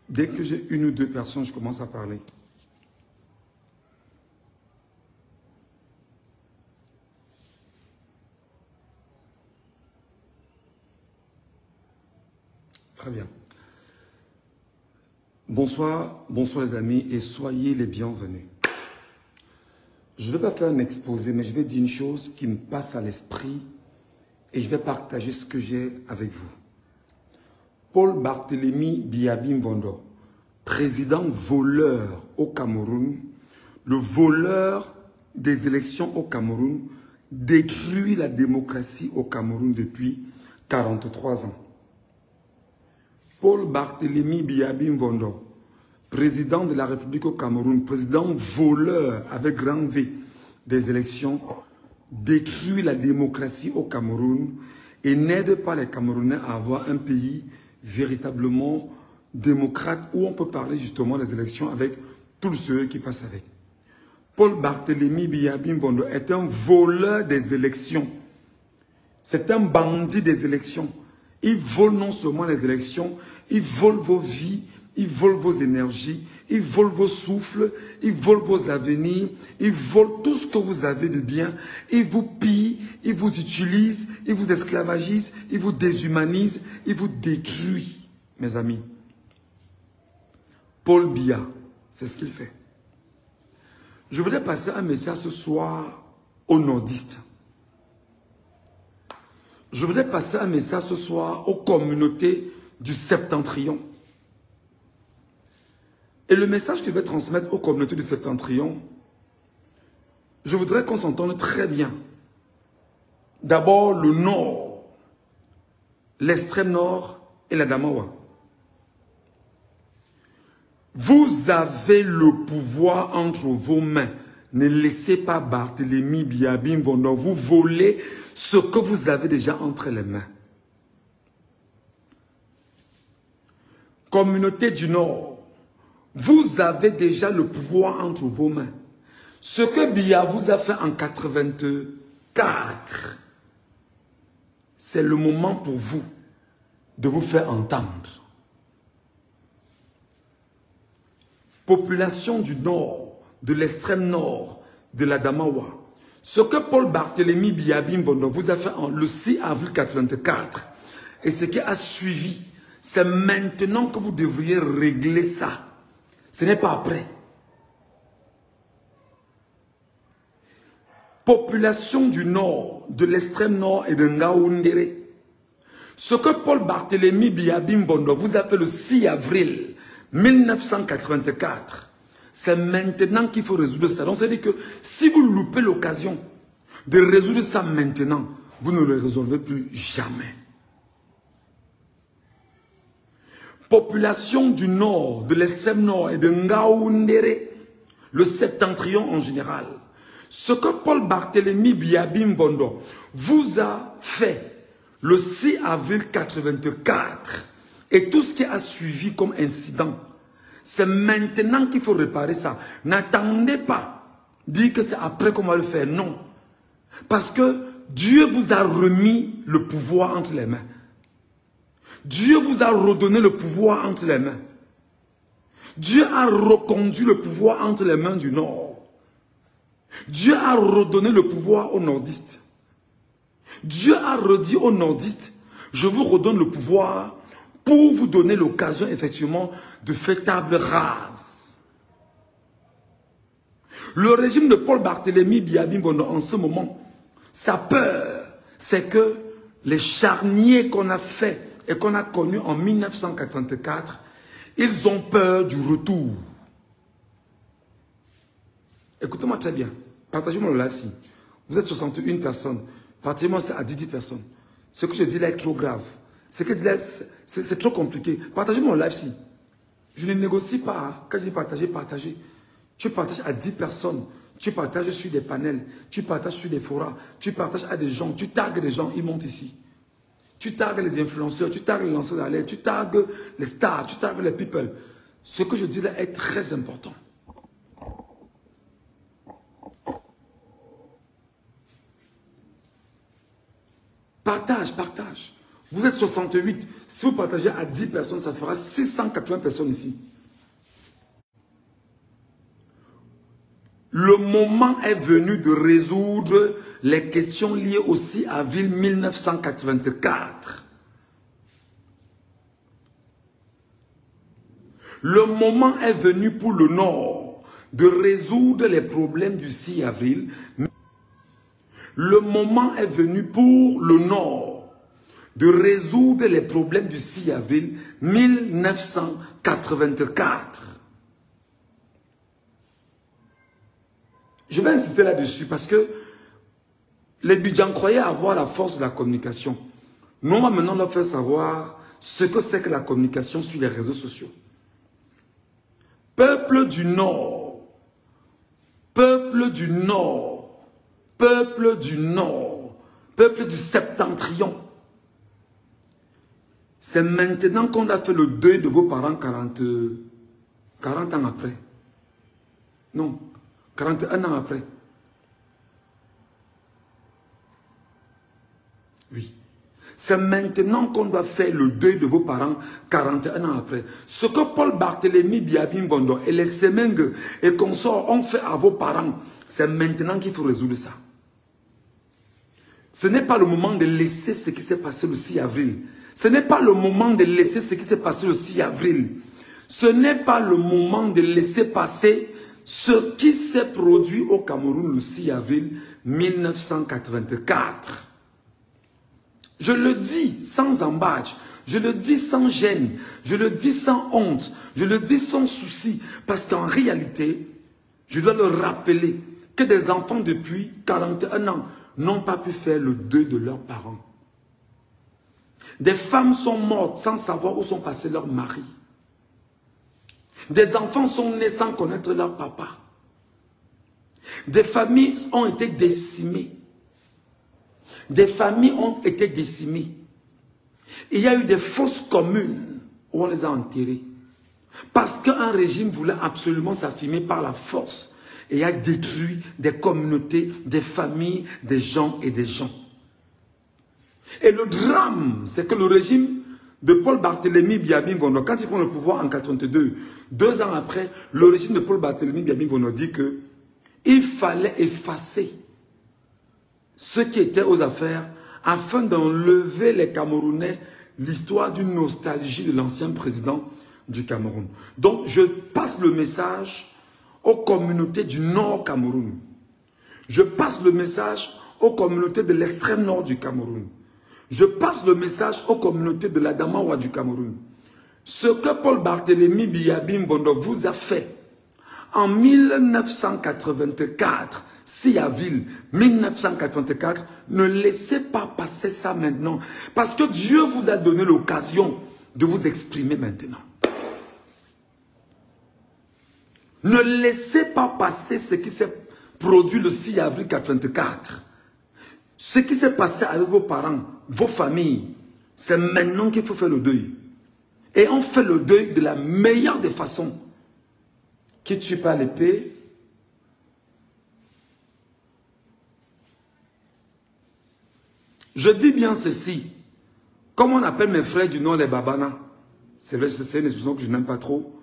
Dès que j'ai une ou deux personnes, je commence à parler. Très bien. Bonsoir, bonsoir les amis et soyez les bienvenus. Je ne vais pas faire un exposé, mais je vais dire une chose qui me passe à l'esprit et je vais partager ce que j'ai avec vous. Paul Barthélemy Biabi Mvondo, président voleur au Cameroun, le voleur des élections au Cameroun, détruit la démocratie au Cameroun depuis 43 ans. Paul Barthélemy Biabi Mvondo, président de la République au Cameroun, président voleur avec grand V des élections, détruit la démocratie au Cameroun et n'aide pas les Camerounais à avoir un pays véritablement démocrate où on peut parler justement des élections avec tous ceux qui passent avec. Paul Barthélemy Biabi Mvondo est un voleur des élections. C'est un bandit des élections. Il vole non seulement les élections, il vole vos vies, il vole vos énergies, il vole vos souffles, il vole vos avenirs, il vole tout ce que vous avez de bien. Il vous pille, il vous utilise, il vous esclavagise, il vous déshumanise, il vous détruit, mes amis. Paul Biya, c'est ce qu'il fait. Je voudrais passer un message ce soir aux nordistes. Je voudrais passer un message ce soir aux communautés du Septentrion. Et le message que je vais transmettre aux communautés du Septentrion, je voudrais qu'on s'entende très bien. D'abord le nord, l'extrême nord et la Damawa. Vous avez le pouvoir entre vos mains. Ne laissez pas Barthélemy Biabi Mvondo vous voler ce que vous avez déjà entre les mains. Communauté du Nord, vous avez déjà le pouvoir entre vos mains. Ce que Biya vous a fait en 84, c'est le moment pour vous de vous faire entendre. Population du Nord, de l'extrême Nord, de la Damawa. Ce que Paul Barthélemy Biabi Mvondo vous a fait le 6 avril 84 et ce qui a suivi, c'est maintenant que vous devriez régler ça. Ce n'est pas après. Population du Nord, de l'extrême Nord et de Ngaoundéré. Ce que Paul Barthélemy Biabi Mvondo vous a fait le 6 avril 1984, c'est maintenant qu'il faut résoudre ça. Donc, c'est-à-dire que si vous loupez l'occasion de résoudre ça maintenant, vous ne le résolvez plus jamais. Population du Nord, de l'extrême Nord et de Ngaoundéré, le Septentrion en général. Ce que Paul Barthélemy Biabi Mvondo vous a fait le 6 avril 1984 et tout ce qui a suivi comme incident, c'est maintenant qu'il faut réparer ça. N'attendez pas. Dire que c'est après qu'on va le faire. Non. Parce que Dieu vous a remis le pouvoir entre les mains. Dieu vous a redonné le pouvoir entre les mains. Dieu a reconduit le pouvoir entre les mains du Nord. Dieu a redonné le pouvoir aux nordistes. Dieu a redit aux nordistes, je vous redonne le pouvoir pour vous donner l'occasion effectivement de faire table rase. Le régime de Paul Barthélemy Biabi Mvondo en ce moment, sa peur, c'est que les charniers qu'on a fait et qu'on a connus en 1984, ils ont peur du retour. Écoutez-moi très bien. Partagez-moi le live-ci. Vous êtes 61 personnes. Partagez-moi ça à 10 personnes. Ce que je dis là est trop grave. Ce que je dis là, c'est trop compliqué. Partagez-moi le live-ci. Je ne négocie pas. Quand je dis partager, partager. Tu partages à 10 personnes. Tu partages sur des panels. Tu partages sur des forums. Tu partages à des gens. Tu tagues des gens. Ils montent ici. Tu tagues les influenceurs. Tu tagues les lanceurs d'alerte. Tu tagues les stars. Tu tagues les people. Ce que je dis là est très important. Partage, partage. Vous êtes 68. Si vous partagez à 10 personnes, ça fera 680 personnes ici. Le moment est venu de résoudre les questions liées aussi à Ville 1984. Le moment est venu pour le Nord de résoudre les problèmes du 6 avril. Le moment est venu pour le Nord de résoudre les problèmes du 6 avril 1984. Je vais insister là-dessus parce que les Bidjans croyaient avoir la force de la communication. Nous, on va maintenant leur faire savoir ce que c'est que la communication sur les réseaux sociaux. Peuple du Nord, peuple du Nord, peuple du Nord, peuple du Septentrion. C'est maintenant qu'on a fait le deuil de vos parents 40 ans après. Non, 41 ans après. Oui. C'est maintenant qu'on doit faire le deuil de vos parents 41 ans après. Ce que Paul Barthélemy Biabim Bondo et les Semengue et consorts ont fait à vos parents, c'est maintenant qu'il faut résoudre ça. Ce n'est pas le moment de laisser ce qui s'est passé le 6 avril. Ce n'est pas le moment de laisser ce qui s'est passé le 6 avril. Ce n'est pas le moment de laisser passer ce qui s'est produit au Cameroun le 6 avril 1984. Je le dis sans embâche, je le dis sans gêne, je le dis sans honte, je le dis sans souci, parce qu'en réalité, je dois le rappeler que des enfants depuis 41 ans n'ont pas pu faire le deuil de leurs parents. Des femmes sont mortes sans savoir où sont passés leurs maris. Des enfants sont nés sans connaître leur papa. Des familles ont été décimées. Des familles ont été décimées. Il y a eu des fosses communes où on les a enterrées. Parce qu'un régime voulait absolument s'affirmer par la force et a détruit des communautés, des familles, des gens et des gens. Et le drame, c'est que le régime de Paul Barthélemy Biabim Bondo, quand il prend le pouvoir en 82, 2 ans après, le régime de Paul Barthélemy Biabim Bondo dit qu'il fallait effacer ce qui était aux affaires afin d'enlever les Camerounais l'histoire d'une nostalgie de l'ancien président du Cameroun. Donc, je passe le message aux communautés du Nord Cameroun. Je passe le message aux communautés de l'extrême nord du Cameroun. Je passe le message aux communautés de l'Adamawa du Cameroun. Ce que Paul Barthélemy Biabim Bondo vous a fait en 1984, 6 avril 1984, ne laissez pas passer ça maintenant. Parce que Dieu vous a donné l'occasion de vous exprimer maintenant. Ne laissez pas passer ce qui s'est produit le 6 avril 1984. Ce qui s'est passé avec vos parents, vos familles, c'est maintenant qu'il faut faire le deuil. Et on fait le deuil de la meilleure des façons. Qui tue pas l'épée, je dis bien ceci, comme on appelle mes frères du Nord les Babana, c'est vrai, c'est une expression que je n'aime pas trop,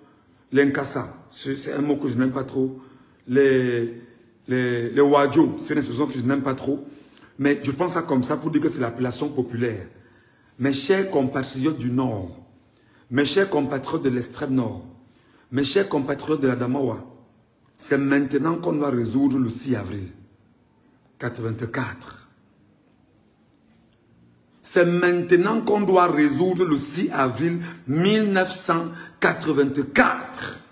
les Nkassa, c'est un mot que je n'aime pas trop, les Wadjo, c'est une expression que je n'aime pas trop, mais je pense ça comme ça pour dire que c'est l'appellation populaire. Mes chers compatriotes du Nord, mes chers compatriotes de l'extrême Nord, mes chers compatriotes de l'Adamawa, c'est maintenant qu'on va résoudre le 6 avril 1984. C'est maintenant qu'on doit résoudre le 6 avril 1984.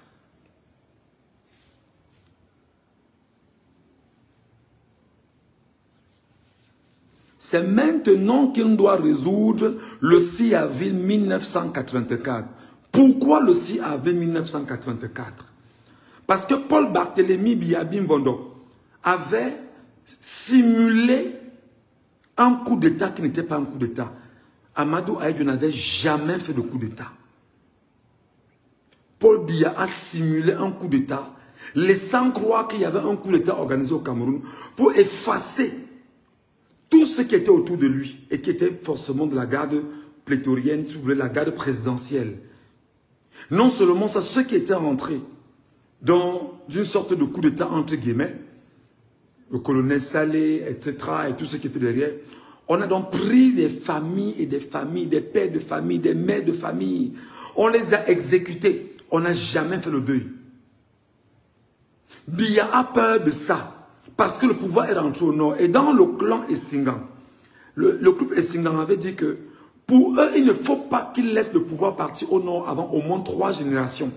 C'est maintenant qu'on doit résoudre le 6 avril 1984. Pourquoi le 6 avril 1984? Parce que Paul Barthélemy Biabim Bondo avait simulé un coup d'État qui n'était pas un coup d'État. Amadou Aïdjo n'avait jamais fait de coup d'État. Paul Biya a simulé un coup d'État, laissant croire qu'il y avait un coup d'État organisé au Cameroun pour effacer tout ce qui était autour de lui et qui était forcément de la garde prétorienne, si vous voulez, la garde présidentielle. Non seulement ça, ceux qui étaient rentrés dans une sorte de coup d'État, entre guillemets, le colonel Salé, etc., et tout ce qui était derrière, on a donc pris des familles et des familles, des pères de famille, des mères de famille, on les a exécutés, on n'a jamais fait le deuil. Biya a peur de ça, parce que le pouvoir est rentré au nord, et dans le clan Essingan, le groupe Essingan avait dit que pour eux, il ne faut pas qu'ils laissent le pouvoir partir au nord avant au moins 3 générations.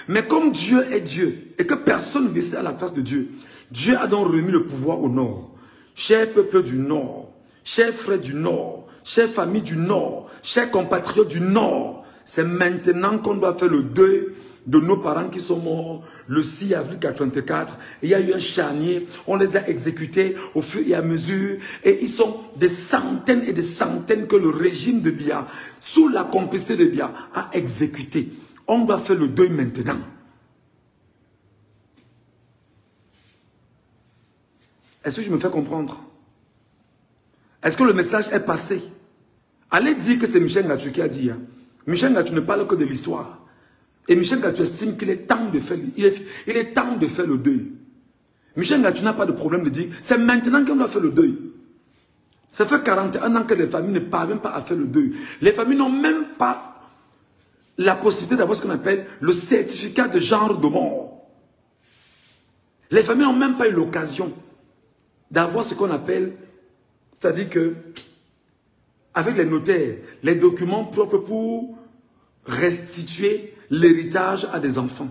Mais comme Dieu est Dieu et que personne ne décide à la place de Dieu, Dieu a donc remis le pouvoir au nord. Chers peuples du nord, chers frères du nord, chères familles du nord, chers compatriotes du nord, c'est maintenant qu'on doit faire le deuil de nos parents qui sont morts le 6 avril 1984. Il y a eu un charnier, on les a exécutés au fur et à mesure. Et ils sont des centaines et des centaines que le régime de Biya, sous la complicité de Biya, a exécutés. On doit faire le deuil maintenant. Est-ce que je me fais comprendre? Est-ce que le message est passé? Allez dire que c'est Michel Ngatou qui a dit. Hein. Michel Ngatou ne parle que de l'histoire. Et Michel Ngatou estime qu'il est temps de faire, il est temps de faire le deuil. Michel Ngatou n'a pas de problème de dire, c'est maintenant qu'on doit faire le deuil. Ça fait 41 ans que les familles ne parviennent pas à faire le deuil. Les familles n'ont même pas la possibilité d'avoir ce qu'on appelle le certificat de genre de mort. Les familles n'ont même pas eu l'occasion d'avoir ce qu'on appelle, c'est-à-dire que, avec les notaires, les documents propres pour restituer l'héritage à des enfants.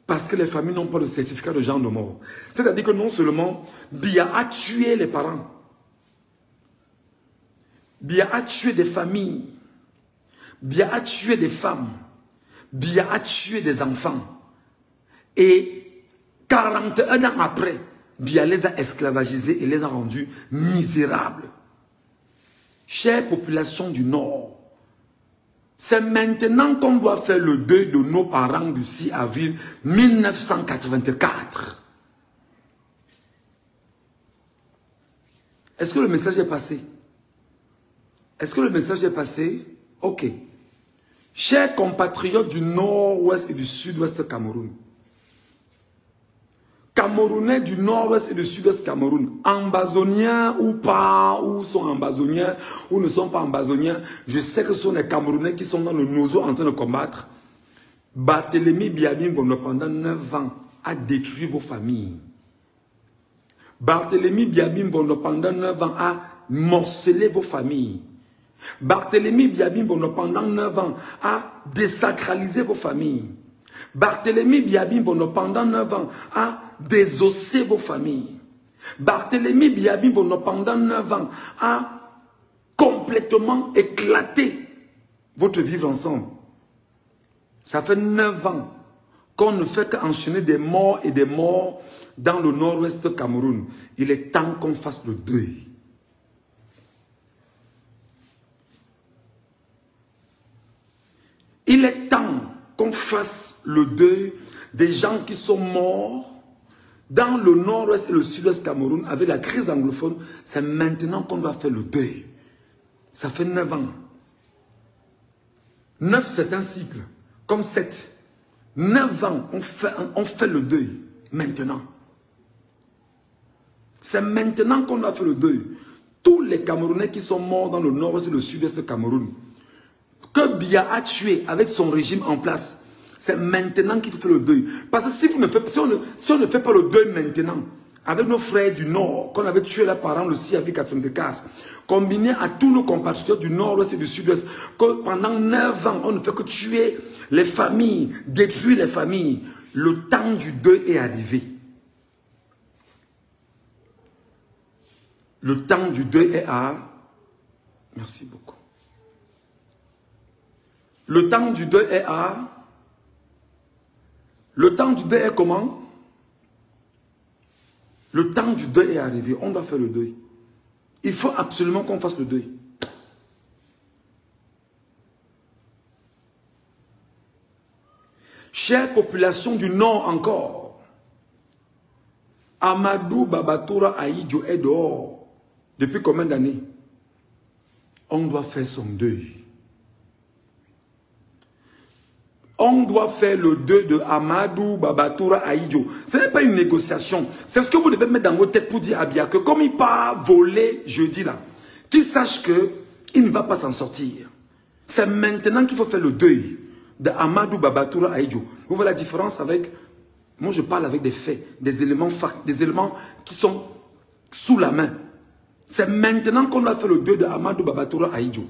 Parce que les familles n'ont pas de certificat de genre de mort. C'est-à-dire que non seulement Biya a tué les parents, Biya a tué des familles, Biya a tué des femmes, Biya a tué des enfants. Et 41 ans après, Biya les a esclavagisés et les a rendus misérables. Chère population du Nord, c'est maintenant qu'on doit faire le deuil de nos parents du 6 avril 1984. Est-ce que le message est passé? Est-ce que le message est passé? Ok. Chers compatriotes du nord-ouest et du sud-ouest Cameroun, Camerounais du nord-ouest et du sud-ouest Cameroun, ambazoniens ou pas, ou sont ambazoniens, ou ne sont pas ambazoniens, je sais que ce sont les Camerounais qui sont dans le Nozo en train de combattre. Barthélemy Biabim, pendant 9 ans, a détruit vos familles. Barthélemy Biabim, pendant 9 ans, a morcelé vos familles. Barthélemy Biabim, pendant 9 ans, a désacralisé vos familles. Barthélemy Biabim, pendant 9 ans, a désossé vos familles. Barthélemy Biabim, pendant 9 ans, a complètement éclaté votre vivre ensemble. Ça fait 9 ans qu'on ne fait qu'enchaîner des morts et des morts dans le nord-ouest Cameroun. Il est temps qu'on fasse le deuil. Il est temps qu'on fasse le deuil des gens qui sont morts dans le nord-ouest et le sud-ouest Cameroun avec la crise anglophone. C'est maintenant qu'on doit faire le deuil. Ça fait 9 ans. 9, c'est un cycle. Comme 7. 9 ans, on fait le deuil. Maintenant. C'est maintenant qu'on doit faire le deuil. Tous les Camerounais qui sont morts dans le nord-ouest et le sud-ouest Cameroun, que Biya a tué avec son régime en place, c'est maintenant qu'il faut faire le deuil. Parce que si on ne fait pas le deuil maintenant, avec nos frères du Nord, qu'on avait tué leurs parents le 6 avril 1984, combiné à tous nos compatriotes du Nord-Ouest et du Sud-Ouest, que pendant 9 ans, on ne fait que tuer les familles, détruire les familles, le temps du deuil est arrivé. Le temps du deuil est à... Merci beaucoup. Le temps du deuil est à... Le temps du deuil est comment? Le temps du deuil est arrivé. On doit faire le deuil. Il faut absolument qu'on fasse le deuil. Chère population du Nord encore, Amadou Babatoura Aïdjo est dehors. Depuis combien d'années? On doit faire son deuil. On doit faire le deuil de Amadou Babatoura Ahidjo. Ce n'est pas une négociation. C'est ce que vous devez mettre dans votre tête pour dire à Bia que comme il part voler jeudi là, qu'il sache qu'il ne va pas s'en sortir. C'est maintenant qu'il faut faire le deuil de Amadou Babatoura Ahidjo. Vous voyez la différence avec... Moi je parle avec des faits, des éléments qui sont sous la main. C'est maintenant qu'on a fait le deuil de Amadou Babatoura Ahidjo.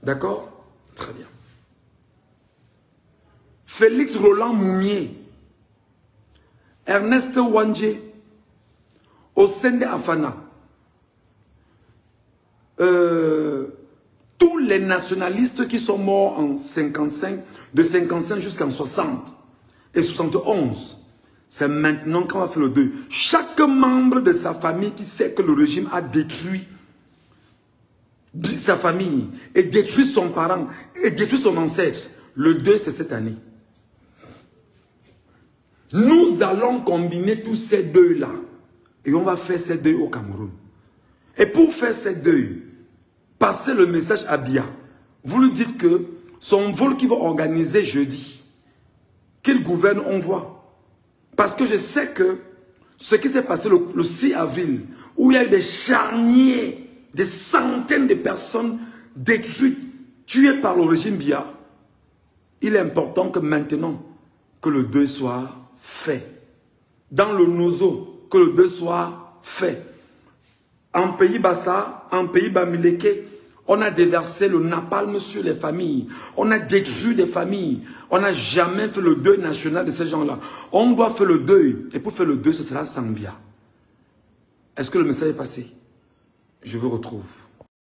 D'accord? Très bien. Félix Roland Moumier, Ernest Wandje, Osende Afana, tous les nationalistes qui sont morts en 55, de 55 jusqu'en 60 et 71, c'est maintenant qu'on va faire le deuil. Chaque membre de sa famille qui sait que le régime a détruit sa famille et détruit son parent et détruit son ancêtre, le deuil c'est cette année. Nous allons combiner tous ces deuils-là et on va faire ces deuils au Cameroun. Et pour faire ces deuils, passez le message à Bia. Vous lui dites que son vol qu'il va organiser jeudi, qu'il gouverne, on voit. Parce que je sais que ce qui s'est passé le 6 avril, où il y a eu des charniers, des centaines de personnes détruites, tuées par le régime Bia, il est important que maintenant, que le deuil soit fait. Dans le Nozo, que le deuil soit fait. En pays Bassa, en pays Bamileke, on a déversé le napalm sur les familles. On a détruit des familles. On n'a jamais fait le deuil national de ces gens-là. On doit faire le deuil. Et pour faire le deuil, ce sera sans Bia. Est-ce que le message est passé? Je vous retrouve.